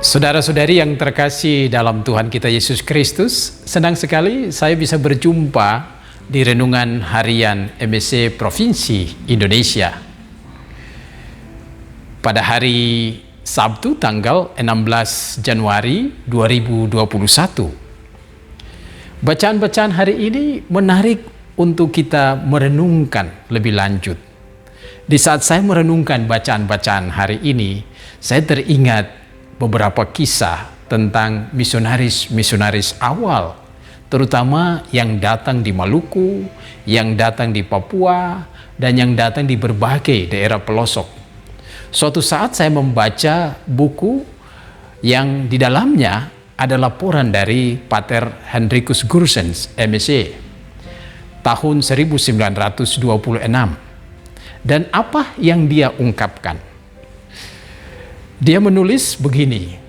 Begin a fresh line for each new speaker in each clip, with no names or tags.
Saudara-saudari yang terkasih dalam Tuhan kita Yesus Kristus, senang sekali saya bisa berjumpa di renungan harian MSC Provinsi Indonesia. Pada hari Sabtu tanggal 16 Januari 2021. Bacaan-bacaan hari ini menarik untuk kita merenungkan lebih lanjut. Di saat saya merenungkan bacaan-bacaan hari ini, saya teringat beberapa kisah tentang misionaris awal, terutama yang datang di Maluku, yang datang di Papua, dan yang datang di berbagai daerah pelosok. Suatu saat saya membaca buku yang di dalamnya ada laporan dari Pater Hendrikus Goossens, MSc, tahun 1926. Dan apa yang dia ungkapkan? Dia menulis begini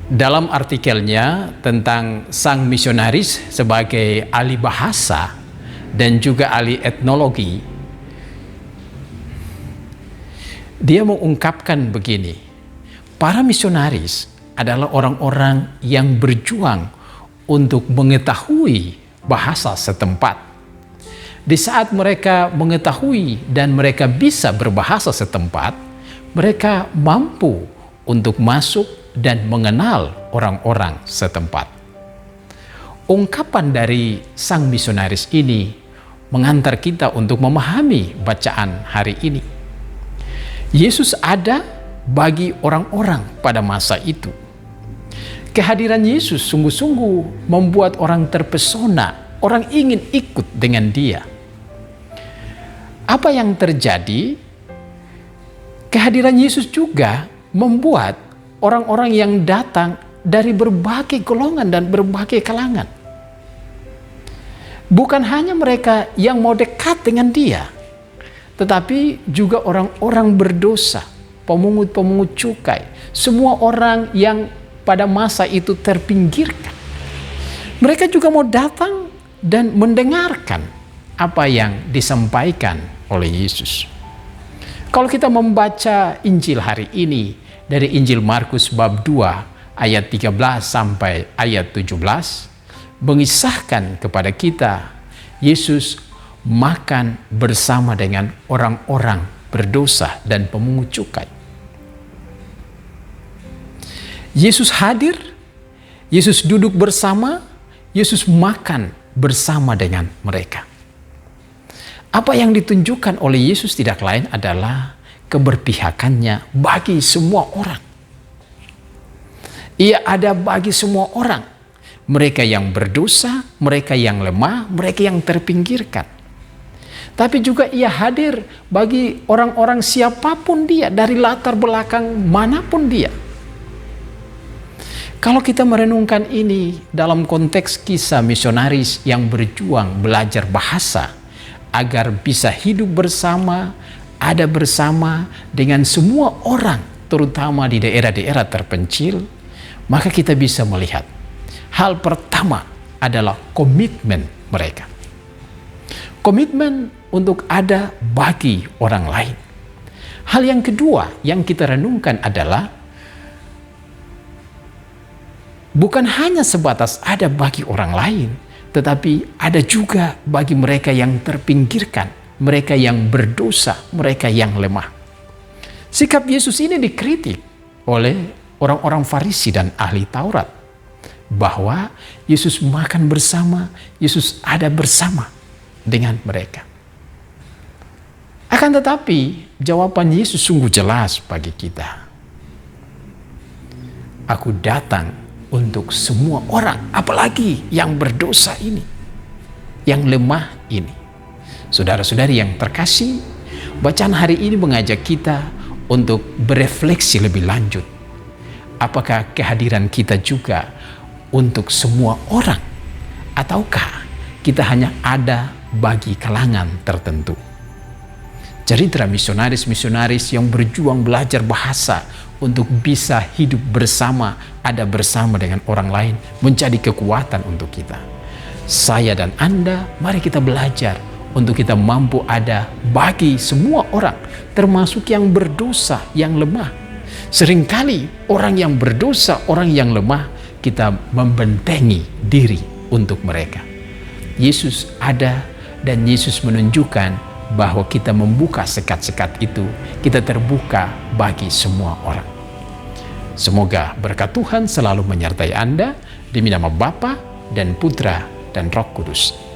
dalam artikelnya tentang sang misionaris sebagai ahli bahasa dan juga ahli etnologi. Dia mengungkapkan begini, para misionaris adalah orang-orang yang berjuang untuk mengetahui bahasa setempat. Di saat mereka mengetahui dan mereka bisa berbahasa setempat, mereka mampu untuk masuk dan mengenal orang-orang setempat. Ungkapan dari sang misionaris ini mengantar kita untuk memahami bacaan hari ini. Yesus ada bagi orang-orang pada masa itu. Kehadiran Yesus sungguh-sungguh membuat orang terpesona, orang ingin ikut dengan dia. Apa yang terjadi? Kehadiran Yesus juga membuat orang-orang yang datang dari berbagai golongan dan berbagai kalangan. Bukan hanya mereka yang mau dekat dengan dia, tetapi juga orang-orang berdosa, pemungut-pemungut cukai, semua orang yang pada masa itu terpinggirkan. Mereka juga mau datang dan mendengarkan apa yang disampaikan oleh Yesus. Kalau kita membaca Injil hari ini dari Injil Markus bab 2 ayat 13 sampai ayat 17, mengisahkan kepada kita Yesus makan bersama dengan orang-orang berdosa dan pemungut cukai. Yesus hadir, Yesus duduk bersama, Yesus makan bersama dengan mereka. Apa yang ditunjukkan oleh Yesus tidak lain adalah keberpihakannya bagi semua orang. Ia ada bagi semua orang. Mereka yang berdosa, mereka yang lemah, mereka yang terpinggirkan. Tapi juga ia hadir bagi orang-orang siapapun dia, dari latar belakang manapun dia. Kalau kita merenungkan ini dalam konteks kisah misionaris yang berjuang belajar bahasa, agar bisa hidup bersama, ada bersama dengan semua orang, terutama di daerah-daerah terpencil, maka kita bisa melihat hal pertama adalah komitmen mereka. Komitmen untuk ada bagi orang lain. Hal yang kedua yang kita renungkan adalah bukan hanya sebatas ada bagi orang lain, tetapi ada juga bagi mereka yang terpinggirkan, mereka yang berdosa, mereka yang lemah. Sikap Yesus ini dikritik oleh orang-orang Farisi dan ahli Taurat, bahwa Yesus makan bersama, Yesus ada bersama dengan mereka. Akan tetapi, jawaban Yesus sungguh jelas bagi kita. Aku datang untuk semua orang, apalagi yang berdosa ini, yang lemah ini. Saudara-saudari yang terkasih, bacaan hari ini mengajak kita untuk berefleksi lebih lanjut. Apakah kehadiran kita juga untuk semua orang, ataukah kita hanya ada bagi kalangan tertentu? Cerita misionaris-misionaris yang berjuang belajar bahasa untuk bisa hidup bersama, ada bersama dengan orang lain, menjadi kekuatan untuk kita. Saya dan Anda, mari kita belajar untuk kita mampu ada bagi semua orang, termasuk yang berdosa, yang lemah. Seringkali orang yang berdosa, orang yang lemah, kita membentengi diri untuk mereka. Yesus ada dan Yesus menunjukkan bahwa kita membuka sekat-sekat itu, kita terbuka bagi semua orang. Semoga berkat Tuhan selalu menyertai Anda, demi nama Bapa dan Putra dan Roh Kudus.